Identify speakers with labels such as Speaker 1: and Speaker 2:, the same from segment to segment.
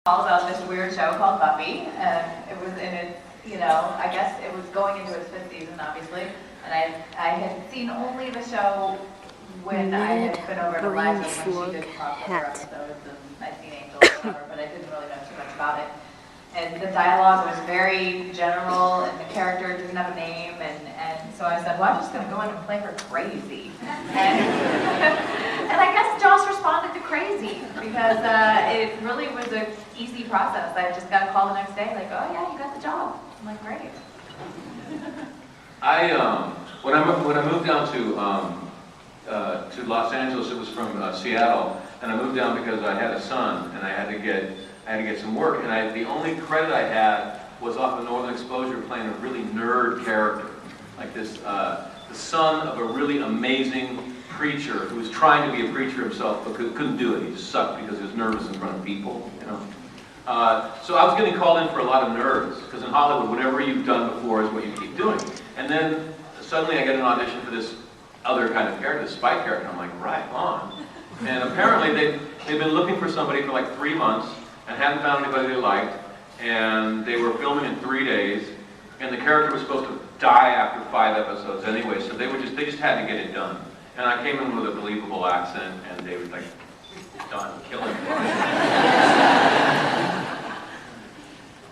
Speaker 1: All about this weird show called Buffy, and it was in its, I guess it was going into its 5th season, obviously, and I had seen only the show when I had been over to Liza when she did crossover episodes, and I'd seen Angel or whatever, but I didn't really know too much about it. And the dialogue was very general, and the character didn't have a name, and so I said, well, I'm just going to go in and play her crazy. And I guess Joss responded to crazy, because it really was an easy process. I just got a call the next day, like, oh yeah, you got the job. I'm like, great.
Speaker 2: When I moved down to Los Angeles, it was from Seattle, and I moved down because I had a son, and I had to get some work, and the only credit I had was off of Northern Exposure playing a really nerd character, like this, the son of a really amazing preacher who was trying to be a preacher himself but couldn't do it. He just sucked because he was nervous in front of people, So I was getting called in for a lot of nerds, because in Hollywood, whatever you've done before is what you keep doing. And then suddenly I get an audition for this other kind of character, this spy character. I'm like, right on. And apparently they've been looking for somebody for like 3 months and hadn't found anybody they liked, and they were filming in 3 days, and the character was supposed to die after 5 episodes anyway, so they just had to get it done. And I came in with a believable accent, and they were like, done, kill him.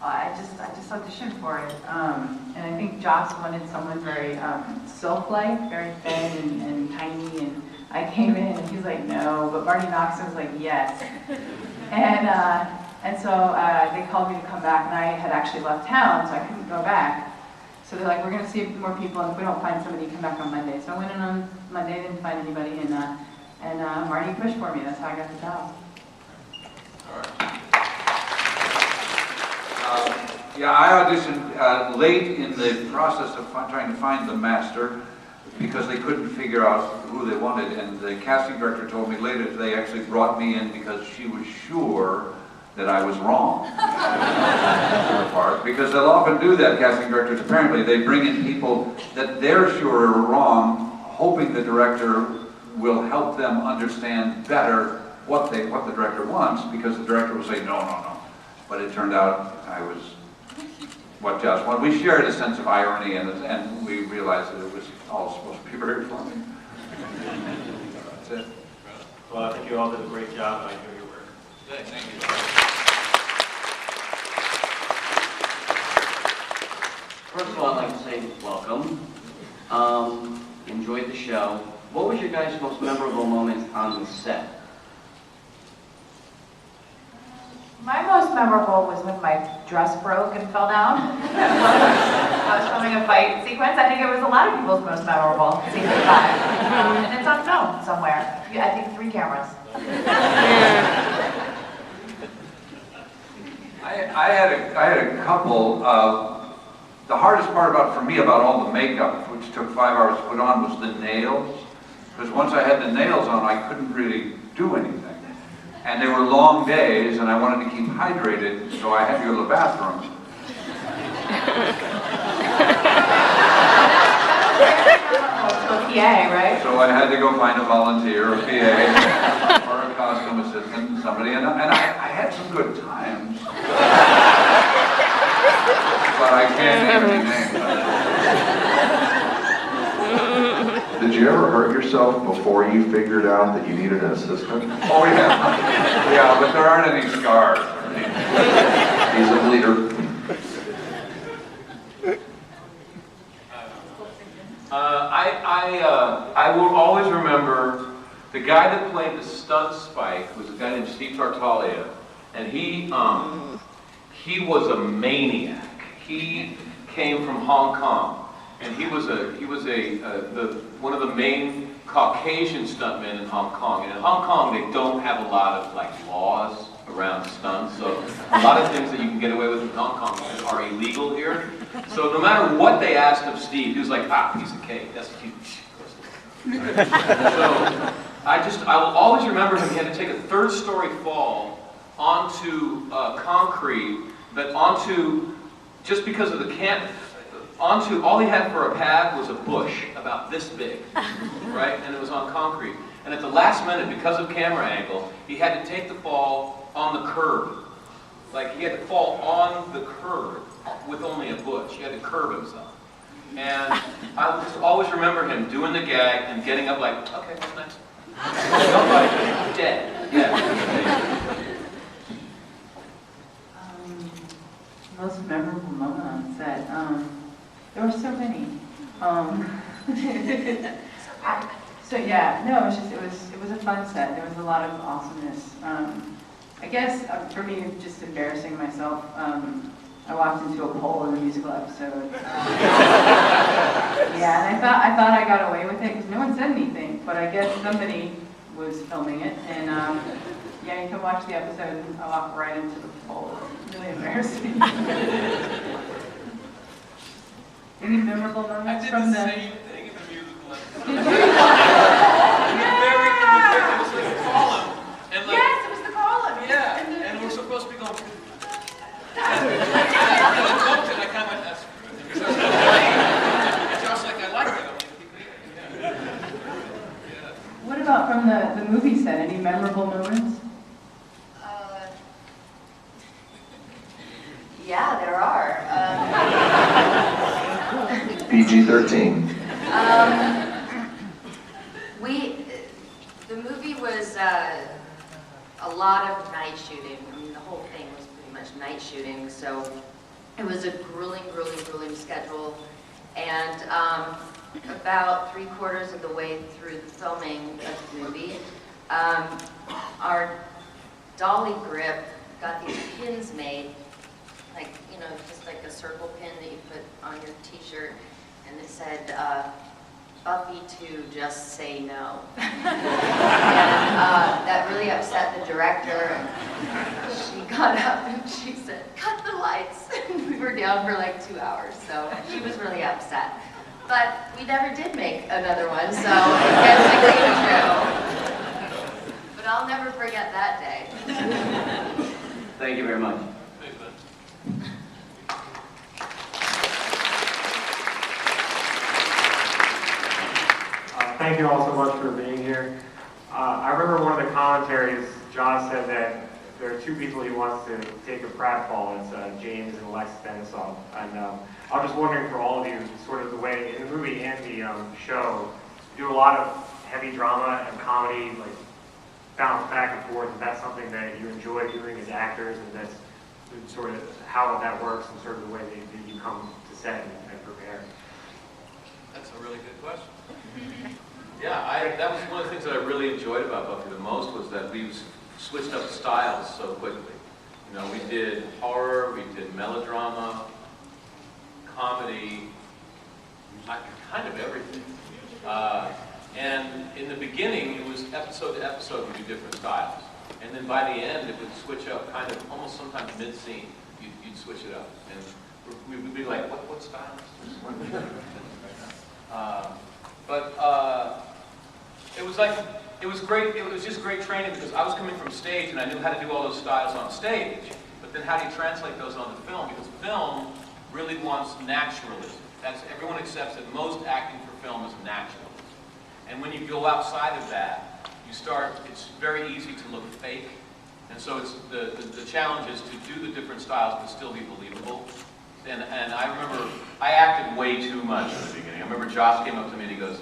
Speaker 3: I just auditioned for it, and I think Joss wanted someone very sylph-like, very thin and tiny, and I came in and he's like, no, but Marty Noxon was like, yes. And so they called me to come back, and I had actually left town, so I couldn't go back. So they're like, we're going to see more people, and if we don't find somebody, come back on Monday. So I went in on Monday, didn't find anybody, and Marty pushed for me. That's how I got the job.
Speaker 2: All right.
Speaker 4: Yeah, I auditioned late in the process of trying to find the master because they couldn't figure out who they wanted, and the casting director told me later that they actually brought me in because she was sure that I was wrong. Because they'll often do that, casting directors apparently. They bring in people that they're sure are wrong, hoping the director will help them understand better what the director wants, because the director will say, no, no, no. But it turned out I was what Joss wanted. We shared a sense of irony, and we realized that it was all supposed to be very funny. That's it.
Speaker 5: Well, I think you all did a great job, and I enjoy your work.
Speaker 4: Thank you.
Speaker 6: First of all, I'd like to say welcome. Enjoyed the show. What was your guys' most memorable moment on the set?
Speaker 1: My most memorable was when my dress broke and fell down. I was filming a fight sequence. I think it was a lot of people's most memorable, season 5. And it's on film somewhere. I think 3 cameras.
Speaker 4: I had a couple. The hardest part for me about all the makeup, which took 5 hours to put on, was the nails. Because once I had the nails on, I couldn't really do anything. And they were long days, and I wanted to keep hydrated, so I had to go to the bathroom.
Speaker 1: To a PA, right?
Speaker 4: So I had to go find a volunteer, a PA, or a costume assistant, somebody, and I had some good times. But I can't name any names.
Speaker 7: Did you ever hurt yourself before you figured out that you needed an assistant?
Speaker 4: Oh yeah, yeah, but there aren't any scars.
Speaker 7: He's a bleeder.
Speaker 2: I will always remember the guy that played the stunt Spike was a guy named Steve Tartaglia, and he was a maniac. He came from Hong Kong. And he was one of the main Caucasian stuntmen in Hong Kong. And in Hong Kong, they don't have a lot of laws around stunts. So a lot of things that you can get away with in Hong Kong are illegal here. So no matter what they asked of Steve, he was like, piece of cake. That's huge. Right? So I will always remember him. He had to take a 3rd-story fall onto concrete, but just because of the all he had for a pad was a bush about this big, right? And it was on concrete. And at the last minute, because of camera angle, he had to take the fall on the curb. like he had to fall on the curb with only a bush. He had to curb himself. And I just always remember him doing the gag and getting up like, okay, what's next? Like, dead. Yeah.
Speaker 3: Most memorable moment on set. There were so many. So yeah, no, it was a fun set. There was a lot of awesomeness. I guess for me, just embarrassing myself. I walked into a pole in a musical episode. Yeah, and I thought I got away with it because no one said anything, but I guess somebody was filming it, and yeah, you can watch the episode and I walk right into the pole. It's really embarrassing. Any memorable moments from the...
Speaker 2: same thing in the musical episode.
Speaker 3: Did you?
Speaker 2: It was like a column. And like,
Speaker 1: Yes, it was the column.
Speaker 2: yeah, and we're supposed to be going. And I looked and I kind of went, that's good. Because I was like, Josh, like, I like that. Yeah.
Speaker 3: What about from the movie set? Any memorable moments?
Speaker 8: Yeah, there are.
Speaker 7: PG-13.
Speaker 8: The movie was a lot of night shooting. I mean, the whole thing was pretty much night shooting, so it was a grueling schedule. And about 3/4 of the way through the filming of the movie, our dolly grip got these pins made, like, you know, just like a circle pin that you put on your t-shirt, and it said, Buffy to just say no. And that really upset the director, and she got up and she said, cut the lights. And we were down for like 2 hours, so she was really upset. But we never did make another one, so I guess it came true. But I'll never forget that day.
Speaker 6: Thank you very much.
Speaker 5: Thank you all so much for being here. I remember one of the commentaries, John said that there are two people he wants to take a pratfall. It's James and Lex Benson. And I was just wondering for all of you, sort of the way in the movie and the show, you do a lot of heavy drama and comedy, like bounce back and forth. Is that something that you enjoy doing as actors, and that's sort of how that works and sort of the way that you come to set and prepare?
Speaker 2: That's a really good question. Yeah, that was one of the things that I really enjoyed about Buffy the most, was that we switched up styles so quickly. You know, we did horror, we did melodrama, comedy, kind of everything. And in the beginning, it was episode to episode, we do different styles. And then by the end, it would switch up kind of almost sometimes mid-scene. You'd switch it up. And we would be like, what style is this? It was great. It was just great training because I was coming from stage and I knew how to do all those styles on stage. But then how do you translate those onto film? Because film really wants naturalism. Everyone accepts that most acting for film is naturalism. And when you go outside of that, it's very easy to look fake. And so it's the challenge is to do the different styles but still be believable. And I remember I acted way too much in the beginning. I remember Josh came up to me and he goes,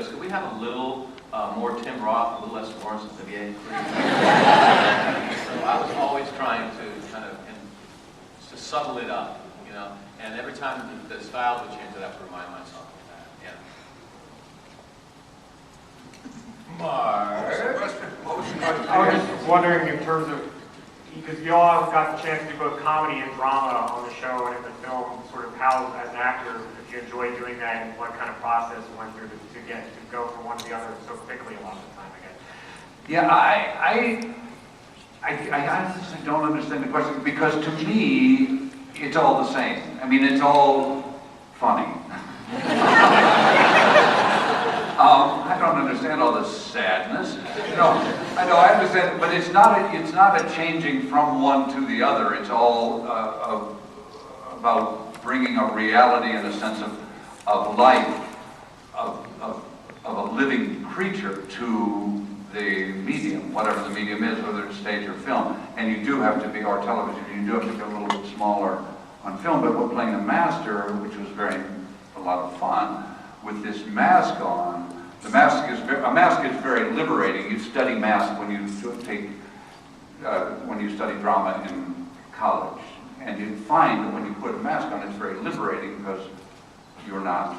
Speaker 2: could we have a little more Tim Roth, a little less Lawrence Olivier, please? So I was always trying to kind of to subtle it up, you know. And every time the styles would change, I'd have to remind myself of that. Yeah. Mark.
Speaker 5: I was just wondering in terms of, because you all got the chance to do both comedy and drama on the show and in the film, sort of how, as an actor, if you enjoy doing that and what kind of process you went through to go from one to the other so quickly a lot of the time, I guess.
Speaker 4: Yeah, I honestly don't understand the question, because to me, it's all the same. I mean, it's all funny. I don't understand all the sadness. No, I understand, but it's not a changing from one to the other. It's all about bringing a reality and a sense of life, of a living creature to the medium, whatever the medium is, whether it's stage or film. And you do have to be, or television, you do have to be a little bit smaller on film. But we're playing a master, which was a lot of fun, with this mask on. A mask is very liberating. You study mask when you study drama in college. And you find that when you put a mask on, it's very liberating because you're not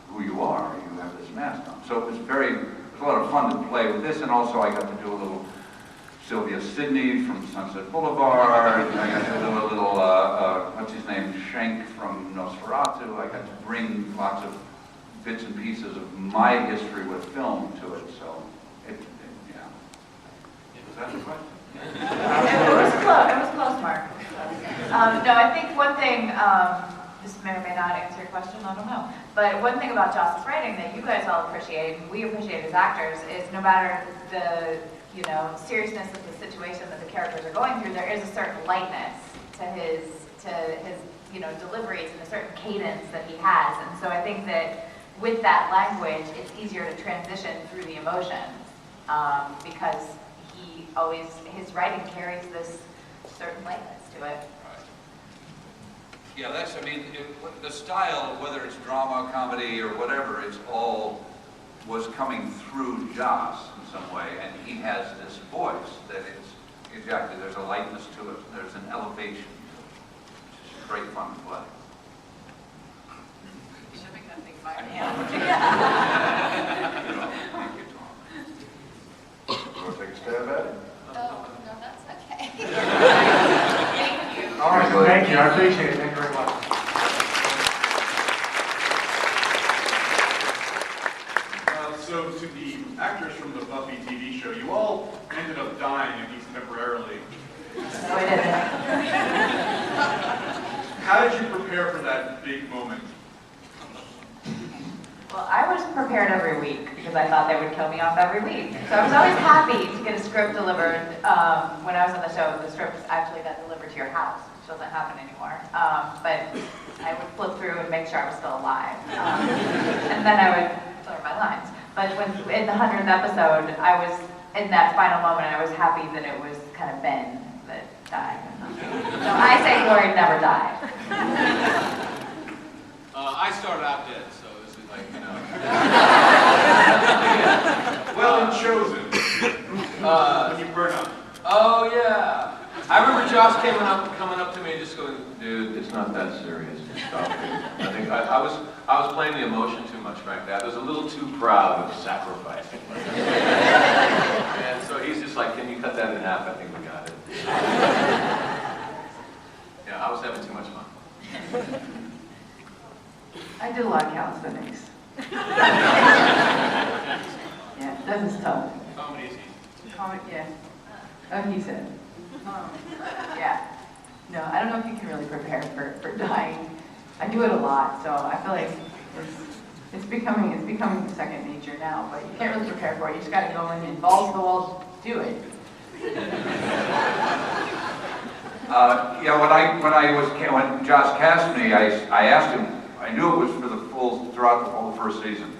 Speaker 4: who you are. You have this mask on. So it was a lot of fun to play with this, and also I got to do a little Sylvia Sidney from Sunset Boulevard. I got to do a little, what's his name, Schenk from Nosferatu. I got to bring lots of bits and pieces of my history with film to it. So, yeah. Was that the question?
Speaker 1: It was close, Mark. No, I think one thing, this may or may not answer your question, I don't know. But one thing about Joss's writing that you guys all appreciate, and we appreciate as actors, is no matter the seriousness of the situation that the characters are going through, there is a certain lightness to his deliveries and a certain cadence that he has. And so I think that with that language, it's easier to transition through the emotions because his writing carries this certain lightness to it.
Speaker 4: Yeah, the style, whether it's drama, comedy, or whatever, it's all was coming through Joss in some way, and he has this voice that exactly, there's a lightness to it, there's an elevation to it. It's just great fun to play.
Speaker 1: You should make that thing by hand.
Speaker 7: You want to take a stab at it?
Speaker 9: Oh, no, that's okay.
Speaker 5: All right, thank you. I appreciate it. Thank you very much.
Speaker 10: So to the actors from the Buffy TV show, you all ended up dying, at least temporarily.
Speaker 1: No, I didn't.
Speaker 10: How did you prepare for that big moment?
Speaker 1: Well, I was prepared every week because I thought they would kill me off every week. So I was always happy to get a script delivered. When I was on the show, the script actually got delivered to your house, which doesn't happen anymore. But I would flip through and make sure I was still alive. And then I would deliver my lines. But in the 100th episode, I was, in that final moment, I was happy that it was kind of Ben that died. So I say Glory never died.
Speaker 2: I started out dead, so this is like,
Speaker 10: Well, in Chosen, when you burn up.
Speaker 2: Oh yeah. I remember Josh coming up to me and just going, dude, it's not that serious. Stop it. I think I was playing the emotion too much, frankly. I was a little too proud of sacrificing. And so he's just like, can you cut that in half? I think we got it. Yeah, I was having too much fun.
Speaker 3: I did a lot of calisthenics. Yeah, that was tough.
Speaker 2: Comedy's easy.
Speaker 3: Yeah. Oh, he said. Yeah. No, I don't know if you can really prepare for dying. I do it a lot, so I feel like it's becoming second nature now. But you can't really prepare for it. You just got to go in and balls to the walls, do it.
Speaker 4: Yeah, when Josh cast me, I asked him. I knew it was for throughout the whole first season,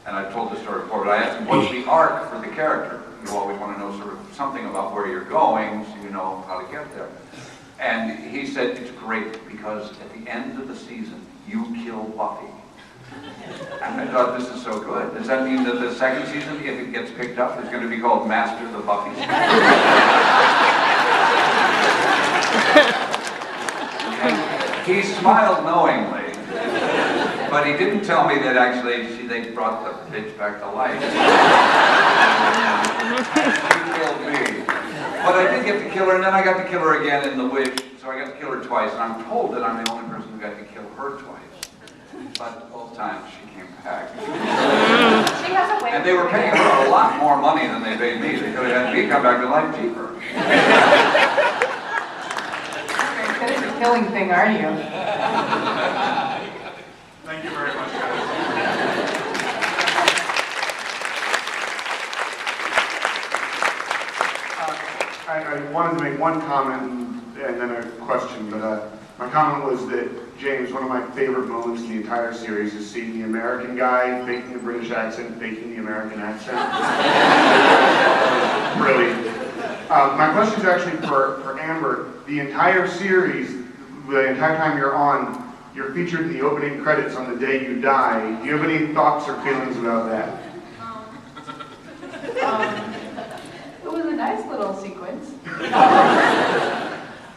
Speaker 4: and I told the story before. But I asked him, "What's the arc for the character?" You always want to know sort of something about where you're going, so you know how to get there. And he said, "It's great because at the end of the season, you kill Buffy." And I thought, this is so good. Does that mean that the second season, if it gets picked up, is going to be called Master of the Buffy? He smiled knowingly, but he didn't tell me that actually they brought the bitch back to life. She killed me. But I did get to kill her, and then I got to kill her again in The Witch, so I got to kill her twice, and I'm told that I'm the only person who got to kill her twice. But both times she came back.
Speaker 1: She has a way.
Speaker 4: And they were paying her a lot more money than they paid me. They could have had me come back to life cheaper.
Speaker 3: Good at the killing thing, aren't you?
Speaker 10: Thank you very much, guys.
Speaker 5: I wanted to make one comment and then a question, but my
Speaker 11: comment was that, James, one of my favorite moments in the entire series is seeing the American guy faking the British accent, faking the American accent. Brilliant. My question is actually for Amber. The entire series, the entire time you're on, you're featured in the opening credits on the day you die. Do you have any thoughts or feelings about that?
Speaker 3: It was a nice little sequence.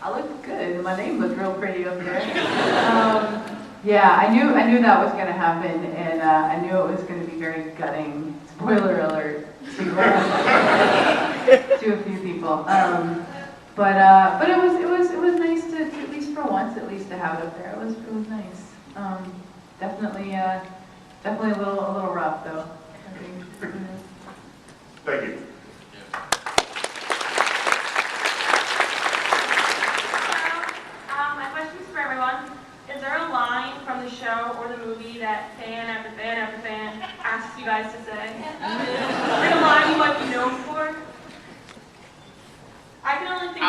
Speaker 3: I looked good. My name looked real pretty up there. Yeah, I knew that was going to happen, and I knew it was going to be very gutting. Spoiler alert to a few people. But it was nice to at least for once at least to have it up there. It was nice. Definitely a little rough though. I think.
Speaker 11: Thank you.
Speaker 12: My question is for everyone. Is there a line from the show or the movie that fan after fan after fan asks you guys to say? Is there a line you want to be known for? I can only think of...
Speaker 1: Oh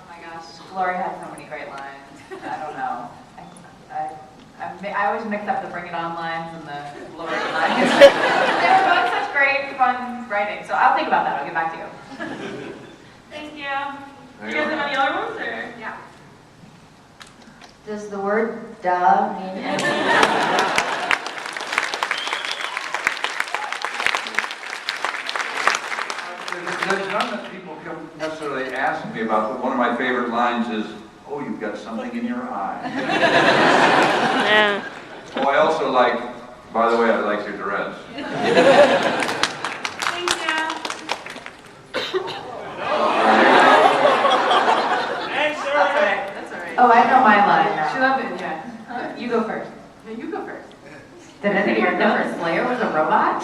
Speaker 1: my gosh, Gloria had so many great lines. I don't know. I always mix up the Bring It On lines and the Gloria lines. They were both such great, fun writing. So I'll think about that. I'll get back to you.
Speaker 12: Thank you. Do you guys have any other ones, or? Yeah.
Speaker 8: Does the word duh mean anything?
Speaker 4: There's none that people come necessarily ask me about, but one of my favorite lines is, "Oh, you've got something in your eye."
Speaker 13: Yeah.
Speaker 4: Oh, I also like, by the way, I like your dress.
Speaker 12: Thank you.
Speaker 3: That's all right. That's all right.
Speaker 1: Oh, I know my line now.
Speaker 3: She loved it, yeah.
Speaker 1: You go first.
Speaker 3: Yeah, you go first.
Speaker 1: Did anyone know her Slayer was a robot?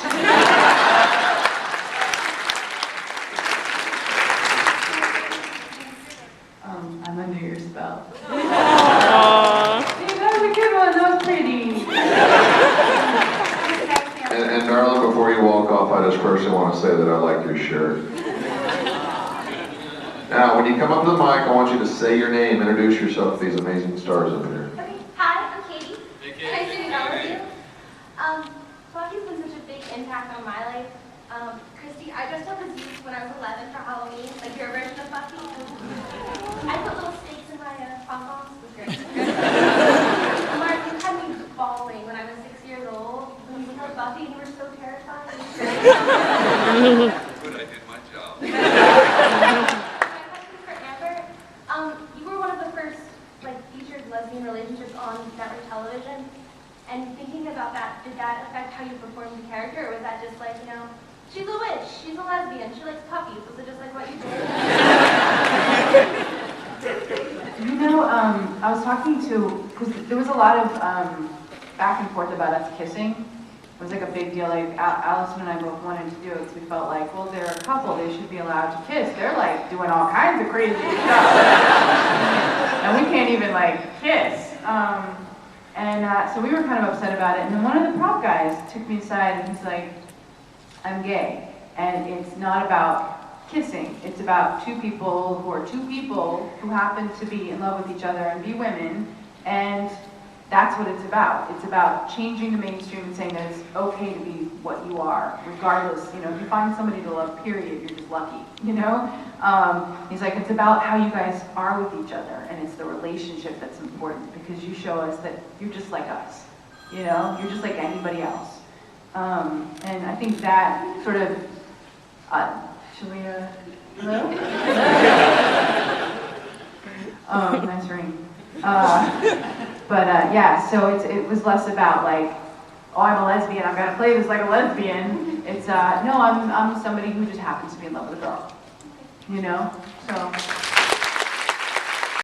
Speaker 1: I'm under your spell.
Speaker 13: Aww.
Speaker 3: Hey, that was a good one. That was pretty.
Speaker 7: And darling, before you walk off, I just personally want to say that I like your shirt. Now, when you come up to the mic, I want you to say your name, introduce yourself to these amazing stars up here.
Speaker 9: Okay, hi, I'm Katie. Hey, Katie. Nice to meet all of you. Buffy's been such a big impact on my life. Kristy, I dressed up as you when I was 11 for Halloween, like your version of Buffy. I put little stakes in my pom-poms. It was great. Mark, you had me bawling when I was 6 years old. When you were Buffy, you were so terrified.
Speaker 4: Good, I did my job.
Speaker 9: My question is for Amber. You were one of the first featured lesbian relationships on network television. And thinking about that, did that affect how you performed the character, or was that just she's a witch, she's a lesbian, she likes puppies, was it just like what you did?
Speaker 3: I was talking to, because there was a lot of back and forth about us kissing. It was like a big deal. Like Allison and I both wanted to do it because we felt like, well, they're a couple, they should be allowed to kiss. They're doing all kinds of crazy stuff, and we can't even kiss. So we were kind of upset about it. And then one of the prop guys took me aside and he's like, I'm gay, and it's not about kissing. It's about two people who happen to be in love with each other and be women, and that's what it's about. It's about changing the mainstream and saying that it's okay to be what you are, regardless. If you find somebody to love, period, you're just lucky. He's like, it's about how you guys are with each other, and it's the relationship that's important because you show us that you're just like us. You're just like anybody else. And I think that sort of, should we, hello? Nice ring. Yeah, so it was less about oh, I'm a lesbian, I've got to play this like a lesbian. It's, no, I'm somebody who just happens to be in love with a girl. So.